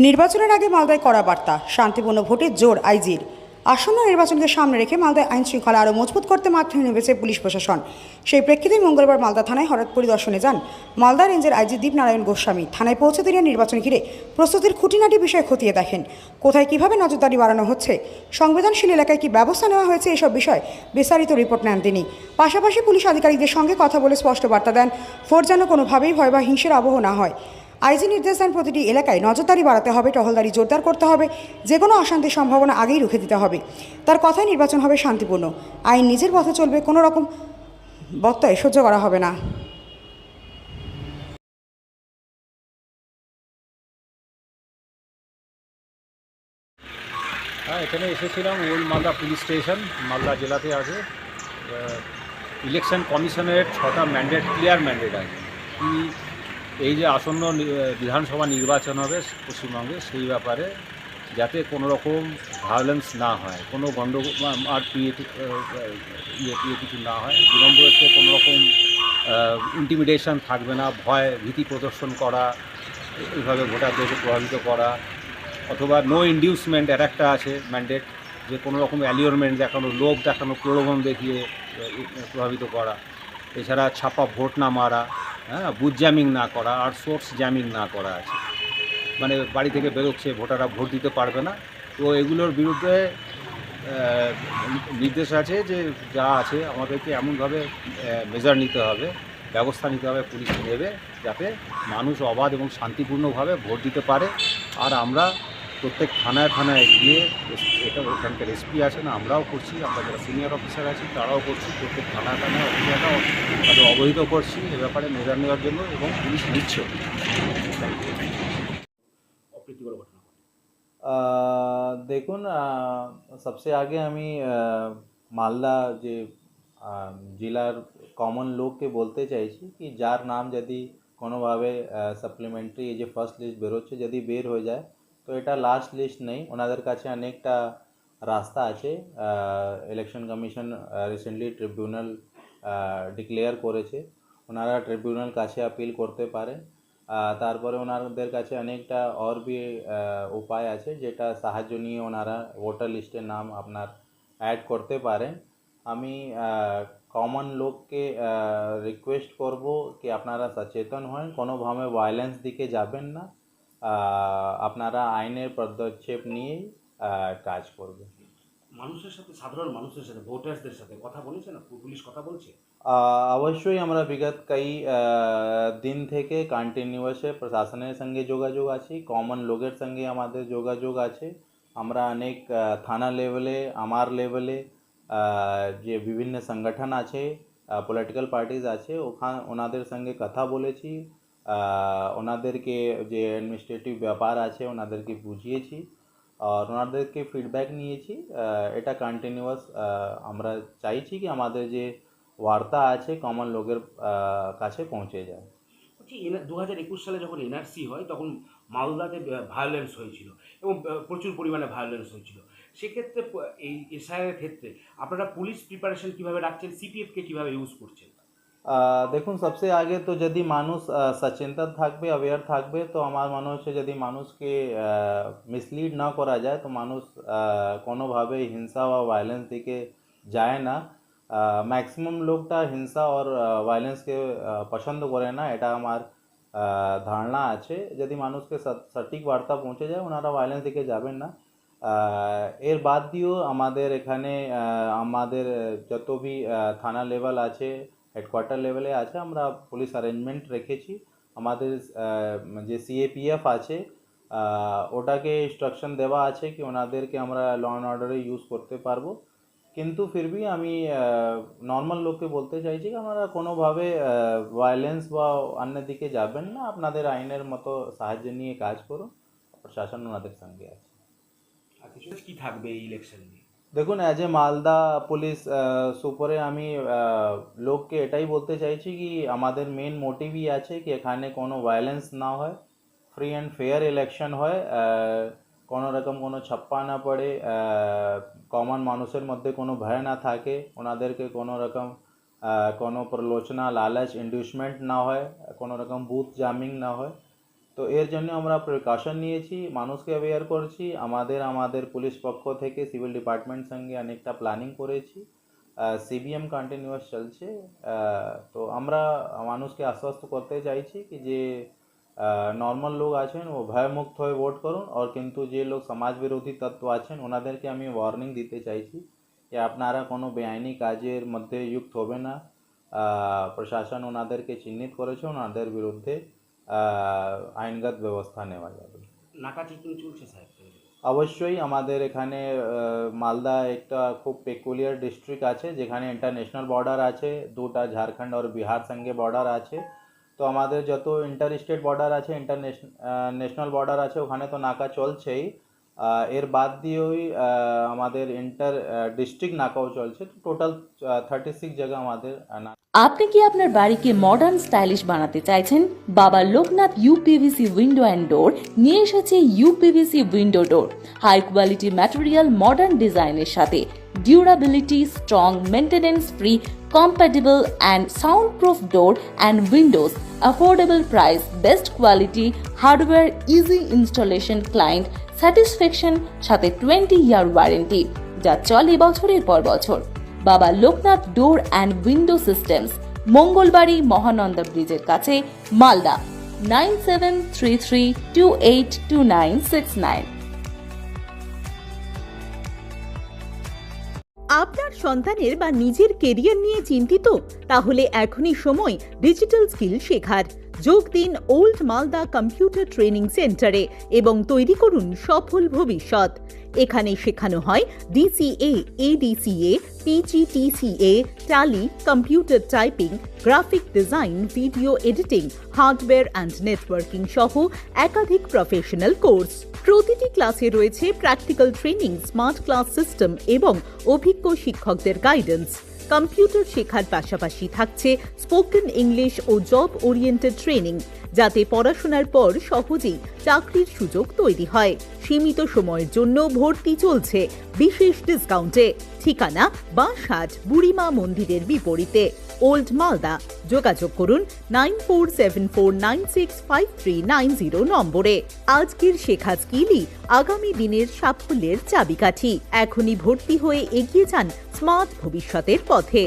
নির্বাচনের আগে মালদায় কড়া বার্তা, শান্তিপূর্ণ ভোটে জোর আইজির। আসন্ন নির্বাচনকে সামনে রেখে মালদায় আইন শৃঙ্খলা আরও মজবুত করতে মাঠে নেমেছে পুলিশ প্রশাসন। সেই প্রেক্ষিতেই মঙ্গলবার মালদা থানায় হঠাৎ পরিদর্শনে যান মালদা রেঞ্জের আইজি দীপনারায়ণ গোস্বামী। থানায় পৌঁছে তিনি নির্বাচন ঘিরে প্রস্তুতির খুঁটিনাটি বিষয় খতিয়ে দেখেন। কোথায় কিভাবে নজরদারি বাড়ানো হচ্ছে, সংবেদনশীল এলাকায় কী ব্যবস্থা নেওয়া হয়েছে, এসব বিষয়ে বিস্তারিত রিপোর্ট নেন তিনি। পাশাপাশি পুলিশ আধিকারিকদের সঙ্গে কথা বলে স্পষ্ট বার্তা দেন, ভোট যেন কোনোভাবেই ভয় বা হিংসের আবহ না হয়। আইজি নির্দেশ দেন, প্রতিটি এলাকায় নজরদারি বাড়াতে হবে, টহলদারি জোরদার করতে হবে, যে কোনো অশান্তির সম্ভাবনা আগেই রুখে দিতে হবে। তার কথায় নির্বাচন হবে শান্তিপূর্ণ, আইন নিজের পথে চলবে, কোনো রকম বক্তব্য সহ্য করা হবে না। হ্যাঁ, এখানে এসেছিলাম old Malda police station, Malda জেলাতে আছে। ইলেকশন কমিশনের 6টা ম্যান্ডেট, ক্লিয়ার ম্যান্ডেট আছে কি এই যে আসন্ন বিধানসভা নির্বাচন হবে পশ্চিমবঙ্গে, সেই ব্যাপারে যাতে কোনো রকম ভায়োলেন্স না হয়, কোনো আর কিছু না হয়, 2 নম্বর হচ্ছে কোনো রকম ইন্টিমিডেশন থাকবে না, ভয় ভীতি প্রদর্শন করা, এইভাবে ভোটারদেরকে প্রভাবিত করা, অথবা নো ইনডিউসমেন্ট এর একটা আছে ম্যান্ডেট, যে কোনো রকম অ্যালিওরমেন্ট দেখানো, লোভ দেখানো, প্রলোভন দেখিয়ে প্রভাবিত করা। এছাড়া ছাপা ভোট না মারা, হ্যাঁ, বুথ জ্যামিং না করা, আর সোর্স জ্যামিং না করা আছে। মানে বাড়ি থেকে বেরোচ্ছে, ভোটাররা ভোট দিতে পারবে না। তো এগুলোর বিরুদ্ধে নির্দেশ আছে যে যা আছে আমাদেরকে এমনভাবে মেজার নিতে হবে, ব্যবস্থা নিতে হবে, পুলিশ নেবে, যাতে মানুষ অবাধ এবং শান্তিপূর্ণভাবে ভোট দিতে পারে। আর আমরা প্রত্যেক থানায় থানায় গিয়ে, এটা ওখানকার এসপি আছেন, আমরাও করছি, আমরা যারা সিনিয়র অফিসার আছি তারাও করছি, প্রত্যেক থানায় থানায় অফিসাররাও তাদের অবহিত করছি এ ব্যাপারে মেজার নেওয়ার জন্য, এবং পুলিশ নিচ্ছে। অপ্রীতিকর ঘটনা দেখুন, সবচেয়ে আগে আমি মালদা যে জেলার কমন লোককে বলতে চাইছি কি যার নাম যদি কোনোভাবে সাপ্লিমেন্টারি এই যে ফার্স্ট লিস্ট বেরোচ্ছে যদি বের হয়ে যায়, তো এটা লাস্ট লিস্ট নেই, ওনাদের কাছে অনেকটা রাস্তা আছে। Election commission recently tribunal declare করেছে, ওনারা ট্রিবিউনাল কাছে আপিল করতে পারে। তারপরে ওনাদের কাছে অনেকটা और भी উপায় আছে যেটা সাহায্য নিয়ে ওনারা ভোটার লিস্টের নাম আপনার অ্যাড করতে পারেন। আমি কমন লোককে রিকোয়েস্ট করব কি আপনারা সচেতন হন, কোনোভাবে ভায়োলেন্স দিকে যাবেন না, আপনারা আইনের পদক্ষেপ নিয়েই কাজ করবেন। মানুষের সাথে, সাধারণ মানুষের সাথে, ভোটার্সদের সাথে কথা বলেছে না পুলিশ? কথা বলছে অবশ্যই আমরা বিগত দিন থেকে কন্টিনিউয়াসে প্রশাসনের সঙ্গে যোগাযোগ আছি, কমন লোকের সঙ্গে আমাদের যোগাযোগ আছে। আমরা অনেক থানা লেভেলে, আমার লেভেলে যে বিভিন্ন সংগঠন আছে, পলিটিক্যাল পার্টিজ আছে, ওনাদের সঙ্গে কথা বলেছি, ওনাদেরকে যে অ্যাডমিনিস্ট্রেটিভ ব্যাপার আছে ওনাদেরকে বুঝিয়েছি, আর ওনাদেরকে ফিডব্যাক নিয়েছি। এটা কন্টিনিউয়াস আমরা চাইছি কি আমাদের যে বার্তা আছে কমন লোকের কাছে পৌঁছে যায়। বলছি, 2021 সালে যখন এনআরসি হয় তখন মালদাতে ভায়োলেন্স হয়েছিল, এবং প্রচুর পরিমাণে ভায়োলেন্স হয়েছিল। সেক্ষেত্রে এই এসআইয়ের ক্ষেত্রে আপনারা পুলিশ প্রিপারেশন কীভাবে রাখছেন, সিপিএফকে কীভাবে ইউজ করছেন? দেখুন, সবচেয়ে আগে তো যদি মানুষ সচেতন থাকবে, অ্যাওয়্যার থাকবে, তো আমার মনে হচ্ছে যদি মানুষকে মিসলিড না করা যায় তো মানুষ কোনোভাবে হিংসা বা ভায়োলেন্স দিকে যায় না। ম্যাক্সিমাম লোকটা হিংসা আর ভায়োলেন্সকে পছন্দ করে না, এটা আমার ধারণা আছে। যদি মানুষকে সঠিক বার্তা পৌঁছে যায় ওনারা ভায়োলেন্স দিকে যাবেন না। এর বাদ দিয়েও আমাদের এখানে আমাদের যত ভি থানা লেভেল আছে, হেডকোয়ার্টার লেভেলে আছে, আমরা পুলিশ অ্যারেঞ্জমেন্ট রেখেছি। আমাদের যে সিএপিএফ আছে ওটাকে ইনস্ট্রাকশন দেওয়া আছে কি ওনাদেরকে আমরা ল অ্যান্ড অর্ডারে ইউজ করতে পারবো। কিন্তু ফিরবি আমি নর্মাল লোককে বলতে চাইছি কি আপনারা কোনোভাবে ভায়োলেন্স বা অন্য দিকে যাবেন না, আপনাদের আইনের মতো সাহায্য নিয়ে কাজ করুন, প্রশাসন ওনাদের সঙ্গে আছে। আর কিছু কি থাকবে এই ইলেকশন নিয়ে? দেখুন, অ্যাজ এ মালদা পুলিশ সুপারে আমি লোককে এটাই বলতে চাইছি কি আমাদের মেন মোটিভই আছে কি এখানে কোনো ভায়োলেন্স না হয়, ফ্রি অ্যান্ড ফেয়ার ইলেকশন হয়, কোনো রকম কোনো ছাপ্পা না পড়ে, কমন মানুষের মধ্যে কোনো ভয় না থাকে, ওনাদেরকে কোনো রকম কোনো প্রলোচনা, লালচ, ইন্ডিউসমেন্ট না হয়, কোনো রকম বুথ জামিং না হয়। তো এর জন্য আমরা প্রিকশন নিয়েছি, মানুষকে অ্যাওয়্যার করছি, আমাদের পুলিশ পক্ষ থেকে সিভিল ডিপার্টমেন্ট সঙ্গে অনেকটা প্ল্যানিং করেছি, সিবিএম কন্টিনিউয়াস চলছে। তো আমরা মানুষকে আশ্বস্ত করতে চাইছি কি যে নর্মাল লোক আছেন ও ভয়মুক্ত হয়ে ভোট করুন, আর কিন্তু যে লোক সমাজ বিরোধী তত্ত্ব আছেন ওনাদেরকে আমি ওয়ার্নিং দিতে চাইছি যে আপনারা কোনো বেআইনি কাজের মধ্যে যুক্ত হবে না। প্রশাসন ওনাদেরকে চিহ্নিত করেছে, ওনাদের বিরুদ্ধে আইনগত ব্যবস্থা নেওয়া যাবে। নাকা চেকিং চলছে সাহেব? অবশ্যই আমাদের এখানে মালদা একটা খুব পেকুলিয়ার ডিস্ট্রিক্ট আছে যেখানে ইন্টারন্যাশনাল বর্ডার আছে, দুটা ঝাড়খণ্ড আর বিহার সঙ্গে বর্ডার আছে। তো আমাদের যত ইন্টার স্টেট বর্ডার আছে, ন্যাশনাল বর্ডার আছে, ওখানে তো নাকা চলছেই। এর বাদ দিয়েই আমাদের ইন্টার ডিস্ট্রিক্ট নাকাও চলছে। তো টোটাল 36 জায়গা আমাদের আপনি কি আপনার বাড়িকে মডার্ন স্টাইলিশ বানাতে চাইছেন? বাবা Loknath uPVC window and door নিয়ে এসেছে ইউপিভিসি উইন্ডো ডোর, হাই কোয়ালিটি ম্যাটেরিয়াল, মডার্ন ডিজাইনের সাথে durability, strong, maintenance free, compatible and soundproof door and windows, affordable price, best quality, hardware, easy installation, client satisfaction সাথে 20-year warranty যা চলে বছরের পর বছর। বাবা Loknath door and window systems, Mangalbari Mahananda ব্রিজের কাছে, মালদা 9733282969। আপনার সন্তানের বা নিজের কেরিয়ার নিয়ে চিন্তিত? তাহলে এখনই সময় ডিজিটাল স্কিল শেখার। যোগ দিন ওল্ড মালদা কম্পিউটার ট্রেনিং সেন্টারে এবং তৈরি করুন সফল ভবিষ্যৎ। এখানে শেখানো হয় DCA, ADCA, PGDCA, Tally, computer typing, graphic design, video editing, hardware and networking সহ একাধিক প্রফেশনাল কোর্স। প্রতিটি ক্লাসে রয়েছে practical training, smart class system এবং অভিজ্ঞ শিক্ষকদের গাইডেন্স। কম্পিউটার শেখার পাশাপাশি থাকছে স্পোকেন ইংলিশ ও জব ওরিয়েন্টেড ট্রেনিং, যাতে পড়াশোনার পর সহজেই চাকরির সুযোগ তৈরি হয়। সীমিত সময়ের জন্য ভর্তি চলছে বিশেষ ডিসকাউন্টে। ঠিকানা বাঁশহাট বুড়িমা মন্দিরের বিপরীতে, ওল্ড মালদা। যোগাযোগ করুন 9474965390 নম্বরে। আজকের শেখা স্কিলই আগামী দিনের সাফল্যের চাবিকাঠি। এখনই ভর্তি হয়ে এগিয়ে যান স্মার্ট ভবিষ্যতের পথে।